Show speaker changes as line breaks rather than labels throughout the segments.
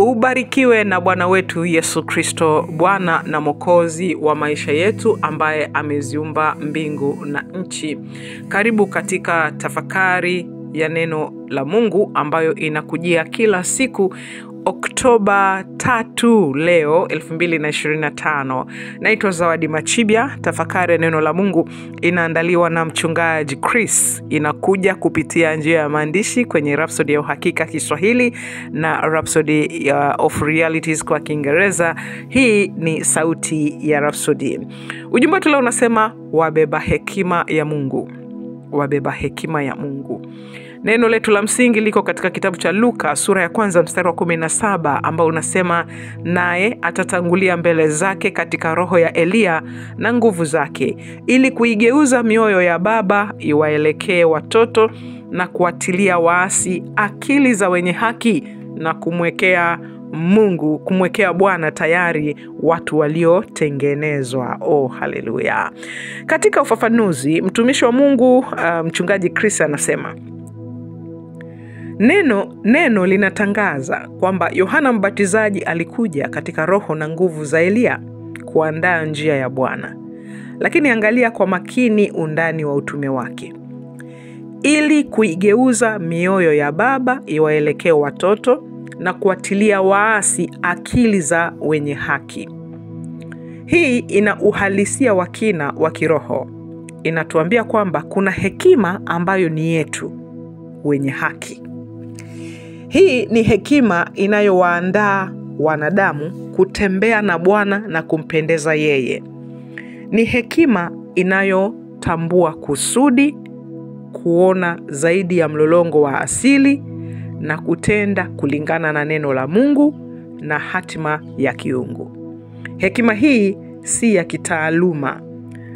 Ubarikiwe na Bwana wetu Yesu Kristo, Bwana na Mwokozi wa maisha yetu, ambaye ameziumba mbingu na nchi. Karibu katika tafakari ya neno la Mungu ambayo inakujia kila siku Oktoba 3 leo 2025. Naitwa Zawadi Machibia. Tafakari ya neno la Mungu inaandaliwa na mchungaji Chris. Inakuja kupitia njia ya maandishi kwenye Rhapsody ya Uhakika Kiswahili na Rhapsody of Realities kwa Kiingereza. Hii ni sauti ya Rhapsody. Ujumbe wetu leo unasema wabeba hekima ya Mungu. Wabeba hekima ya Mungu. Neno letu la msingi liko katika kitabu cha Luka sura ya 1 mstari wa 17 ambao unasema, naye atatangulia mbele zake katika roho ya Elia na nguvu zake, ili kuigeuza mioyo ya baba iwaelekee watoto na kuatilia waasi akili za wenye haki, na kumwekea Bwana tayari watu waliotengenezwa. Oh, haleluya. Katika ufafanuzi, mtumishi wa Mungu mchungaji Chris anasema, Neno linatangaza kwamba Yohana Mbatizaji alikuja katika roho na nguvu za Elia kuandaa njia ya Bwana. Lakini angalia kwa makini undani wa utume wake. Ili kuigeuza mioyo ya baba iwaelekee watoto na kuatilia waasi akili za wenye haki. Hii ina uhalisia wa kina wa kiroho. Inatuambia kwamba kuna hekima ambayo ni yetu wenye haki. Hii ni hekima inayowaandaa wanadamu kutembea na Bwana na kumpendeza yeye. Ni hekima inayotambua kusudi, kuona zaidi ya mlolongo wa asili na kutenda kulingana na neno la Mungu na hatima ya kiungu. Hekima hii si ya kitaaluma.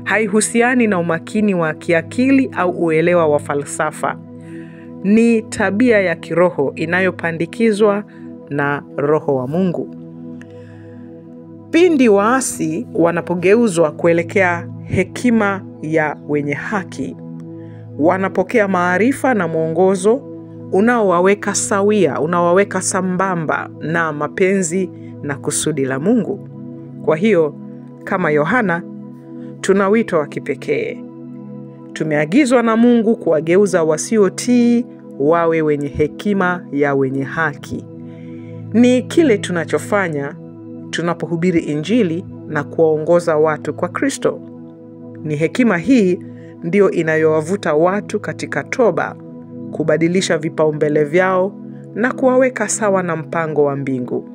Haihusiani na umakini wa kiakili au uelewa wa falsafa. Ni tabia ya kiroho inayopandikizwa na Roho wa Mungu. Pindi waasi wanapogeuzwa kuelekea hekima ya wenye haki, wanapokea maarifa na mwongozo unaowaweka sawia, unaowaweka sambamba na mapenzi na kusudi la Mungu. Kwa hiyo, kama Yohana, tuna wito wa kipekee. Tumeagizwa na Mungu kuwageuza wasiotii wawe wenye hekima ya wenye haki. Ni kile tunachofanya tunapohubiri Injili na kuwaongoza watu kwa Kristo. Ni hekima hii ndio inayowavuta watu katika toba, kubadilisha vipaumbele vyao na kuwaweka sawa na mpango wa mbingu.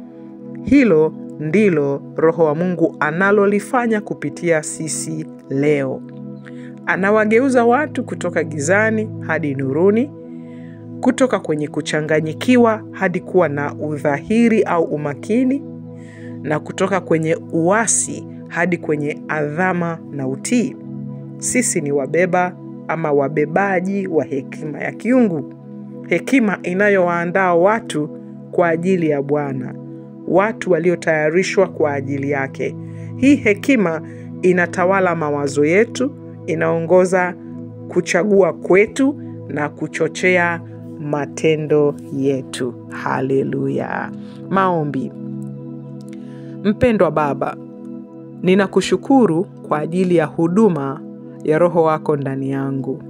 Hilo ndilo Roho wa Mungu analolifanya kupitia sisi leo. Anawageuza watu kutoka gizani hadi nuruni, kutoka kwenye kuchanganyikiwa hadi kuwa na udhahiri au umakini, na kutoka kwenye uasi hadi kwenye adhama na utii. Sisi ni wabebaji wa hekima ya kiungu. Hekima inayowaandaa watu kwa ajili ya Bwana, watu waliotayarishwa kwa ajili yake. Hii hekima inatawala mawazo yetu, inaongoza kuchagua kwetu na kuchochea matendo yetu. Haleluya. Maombi. Mpendwa Baba, ninakushukuru kwa ajili ya huduma ya Roho wako ndani yangu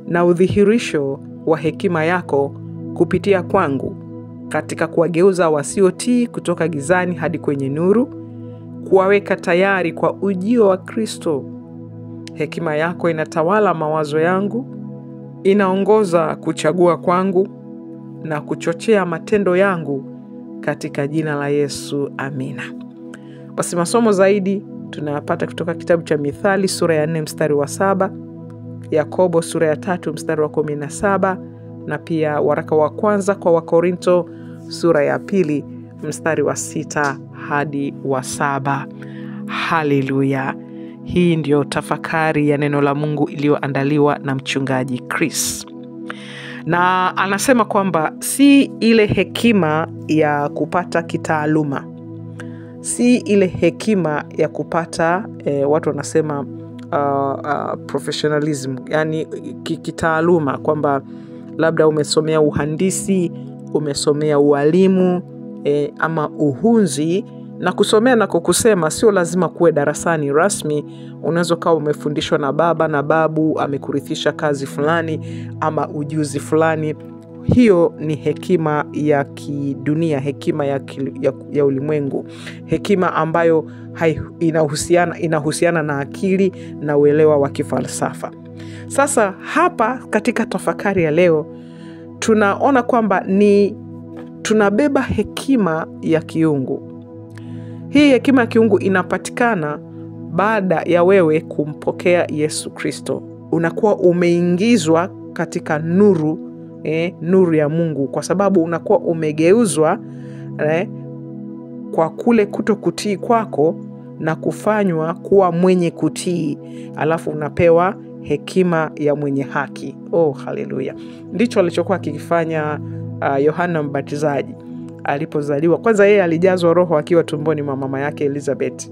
na udhihirisho wa hekima yako kupitia kwangu katika kuwageuza wasiotii kutoka gizani hadi kwenye nuru, kuwaweka tayari kwa ujio wa Kristo. Hekima yako inatawala mawazo yangu, inaongoza kuchagua kwangu na kuchochea matendo yangu katika jina la Yesu. Amina. Basi masomo zaidi tunayapata kutoka kitabu cha Mithali sura ya 4 mstari wa 7, Yakobo sura ya 3 mstari wa 17, na pia waraka wa kwanza kwa Wakorinto sura ya 2 mstari wa 6 hadi wa 7. Haleluya. Hii ndio tafakari ya neno la Mungu iliyoandaliwa na mchungaji Chris. Na anasema kwamba si ile hekima ya kupata kitaaluma, si ile hekima ya kupata watu wanasema professionalism, yani kitaaluma, kwamba labda umesomea uhandisi, umesomea ualimu, ama uhunzi. Na kusomea na kukusema sio lazima kuwe darasani rasmi. Unaweza kuwa umefundishwa na baba na babu amekurithisha kazi fulani ama ujuzi fulani. Hiyo ni hekima ya kidunia, hekima ya ulimwengu, hekima ambayo inahusiana na akili na uelewa wa kifalsafa. Sasa hapa katika tafakari ya leo tunaona kwamba tunabeba hekima ya kiungu. Hii hekima ya kiungu inapatikana baada ya wewe kumpokea Yesu Kristo. Unakuwa umeingizwa katika nuru ya Mungu, kwa sababu unakuwa umegeuzwa kwa kule kutokutii kwako na kufanywa kuwa mwenye kutii, alafu unapewa hekima ya mwenye haki. Haleluya! Ndicho alichokuwa akifanya Yohana Mbatizaji alipozaliwa. Kwanza yeye alijazwa Roho akiwa tumboni mwa mama yake Elizabeth,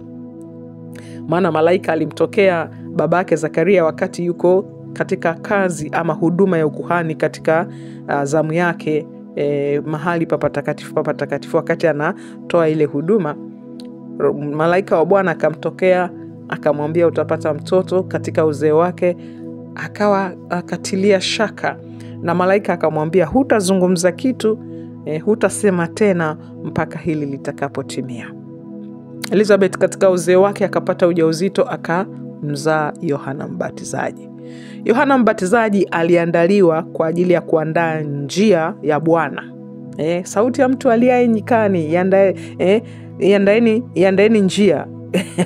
maana malaika alimtokea babake Zakaria wakati yuko katika kazi ama huduma ya ukuhani katika zamu yake mahali papatakatifu. Wakati anatoa ile huduma, malaika wa Bwana akamtokea akamwambia utapata mtoto katika uzee wake. Akatilia shaka, na malaika akamwambia hutazungumza kitu, hutasema tena mpaka hili litakapotimia. Elizabeth katika uzee wake akapata ujauzito, akamzaa Yohana Mbatizaji. Yohana Mbatizaji aliandaliwa kwa ajili ya kuandaa njia ya Bwana. Sauti ya mtu aliaye nyikani, iandaeni njia.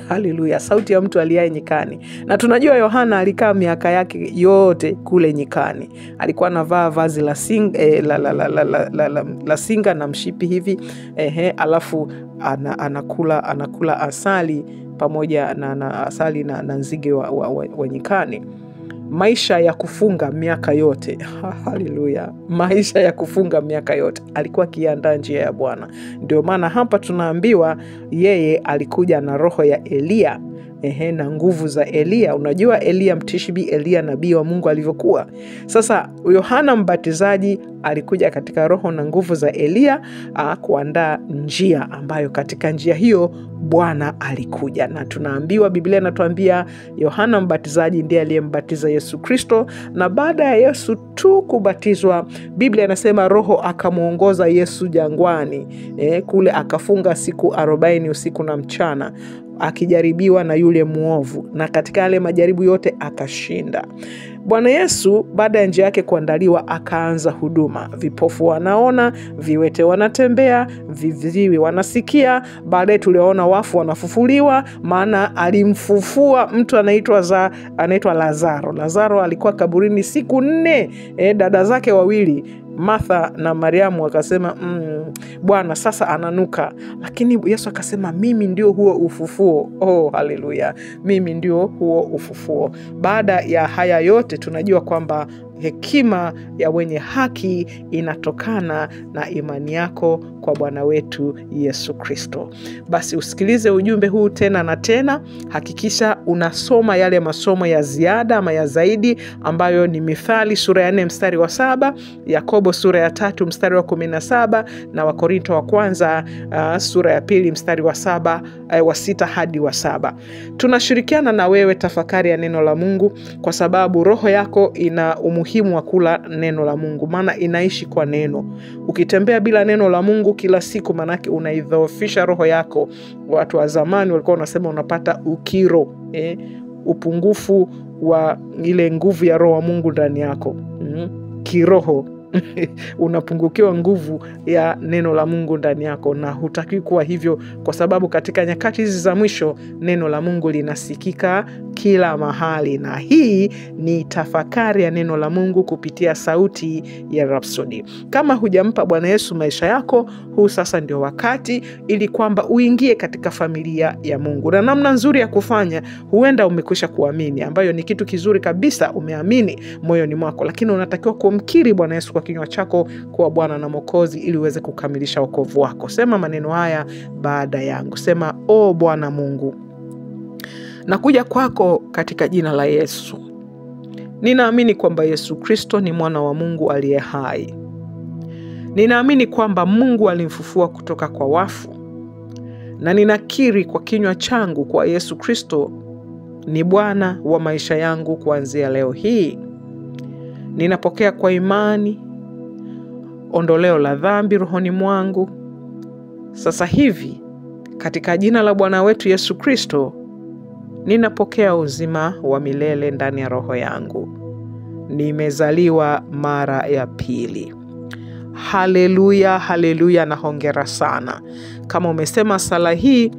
Haleluya, sauti ya mtu aliaye nyikani. Na tunajua Yohana alikaa miaka yake yote kule nyikani. Alikuwa anavaa vazi la singa na mshipi hivi, alafu anakula asali pamoja na asali na nzige wa nyikani. Maisha ya kufunga miaka yote. Haleluya, maisha ya kufunga miaka yote alikuwa akiandaa njia ya Bwana. Ndio maana hapa tunaambiwa yeye alikuja na roho ya Elia, na nguvu za Elia. Unajua Elia Mtishibi, Elia nabii wa Mungu alivyokuwa. Sasa Yohana Mbatizaji alikuja katika roho na nguvu za Elia kuandaa njia, ambayo katika njia hiyo Bwana alikuja. Na tunaambiwa, Biblia inatuambia Yohana Mbatizaji ndiye aliyembatiza Yesu Kristo, na baada ya Yesu tu kubatizwa, Biblia inasema Roho akamuongoza Yesu jangwani, kule akafunga siku 40 usiku na mchana, akijaribiwa na yule muovu, na katika yale majaribu yote akashinda. Bwana Yesu baada ya njia yake kuandaliwa akaanza huduma. Vipofu wanaona, viwete wanatembea, viziwi wanasikia. Baadaye tuliona wafu wanafufuliwa, maana alimfufua mtu anaitwa Lazaro. Lazaro alikuwa kaburini siku 4. Dada zake wawili Martha na Mariamu wakasema Bwana sasa ananuka, lakini Yesu akasema mimi ndio huo ufufuo. Haleluya, mimi ndio huo ufufuo. Baada ya haya yote tunajua kwamba hekima ya wenye haki inatokana na imani yako kwa Bwana wetu Yesu Kristo. Basi usikilize ujumbe huu tena na tena. Hakikisha unasoma yale masomo ya ziada ama ya zaidi, ambayo ni Mithali sura ya 4 mstari wa 7, Yakobo sura ya 3 mstari wa 17, na Wakorinto wa kwanza sura ya 2 mstari wa 6 hadi wa 7. Tunashirikiana na wewe tafakari ya neno la Mungu, kwa sababu roho yako ina umuhimu wa kula neno la Mungu, maana inaishi kwa neno. Ukitembea bila neno la Mungu kila siku, manake unaidhoofisha roho yako. Watu wa zamani walikuwa wanasema unapata ukiro, upungufu wa ile nguvu ya roho wa Mungu ndani yako. Kiroho unapungukiwa nguvu ya neno la Mungu ndani yako, na hutaki kuwa hivyo, kwa sababu katika nyakati hizi za mwisho neno la Mungu linasikika kila mahali. Na hii ni tafakari ya neno la Mungu kupitia sauti ya Rhapsody. Kama hujampa Bwana Yesu maisha yako, huu sasa ndio wakati, ili kwamba uingie katika familia ya Mungu. Na namna nzuri ya kufanya, huenda umekwisha kuamini, ambayo ni kitu kizuri kabisa, umeamini moyoni mwako, lakini unatakiwa kumkiri Bwana Yesu kwa kinywa chako kuwa Bwana na Mwokozi, ili uweze kukamilisha wokovu wako. Sema maneno haya baada yangu. Sema: O Bwana Mungu, nakuja kwako katika jina la Yesu. Ninaamini kwamba Yesu Kristo ni mwana wa Mungu aliye hai. Ninaamini kwamba Mungu alimfufua kutoka kwa wafu, na ninakiri kwa kinywa changu kwa Yesu Kristo ni Bwana wa maisha yangu kuanzia leo hii. Ninapokea kwa imani ondoleo la dhambi rohoni mwangu sasa hivi. Katika jina la Bwana wetu Yesu Kristo, ninapokea uzima wa milele ndani ya roho yangu. Nimezaliwa mara ya pili. Haleluya, haleluya, na hongera sana. Kama umesema sala hii,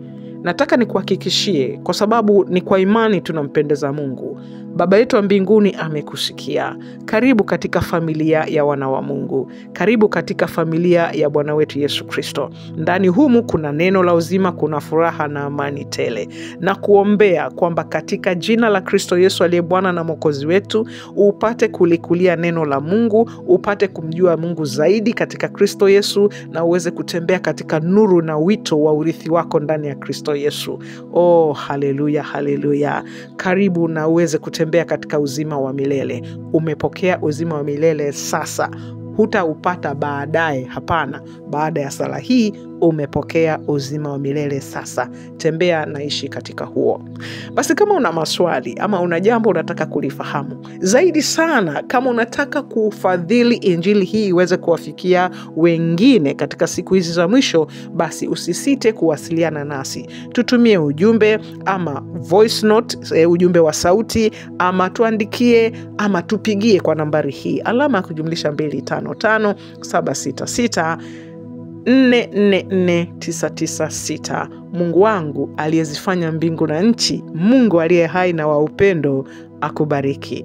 nataka nikuhakikishie, kwa sababu ni kwa imani tunampendeza Mungu. Baba yetu wa mbinguni amekusikia. Karibu katika familia ya wana wa Mungu. Karibu katika familia ya Bwana wetu Yesu Kristo. Ndani humu kuna neno la uzima, kuna furaha na amani tele. Na kuombea kwamba katika jina la Kristo Yesu aliye Bwana na Mwokozi wetu, upate kulikulia neno la Mungu, upate kumjua Mungu zaidi katika Kristo Yesu, na uweze kutembea katika nuru na wito wa urithi wako ndani ya Kristo Yesu. Oh, haleluya, haleluya. Karibu na uweze kutembea katika uzima wa milele. Umepokea uzima wa milele sasa. Hutaupata baadaye, hapana. Baada ya sala hii umepokea uzima wa milele sasa. Tembea na ishi katika huo. Basi kama una maswali ama una jambo unataka kulifahamu zaidi sana, kama unataka kufadhili injili hii iweze kuwafikia wengine katika siku hizi za mwisho, basi usisite kuwasiliana nasi. Tutumie ujumbe ama voice note, ujumbe wa sauti, ama tuandikie ama tupigie kwa nambari hii alama ya kujumlisha 255 766 444 Mungu wangu aliyezifanya mbingu na nchi, Mungu aliye hai na wa upendo, akubariki.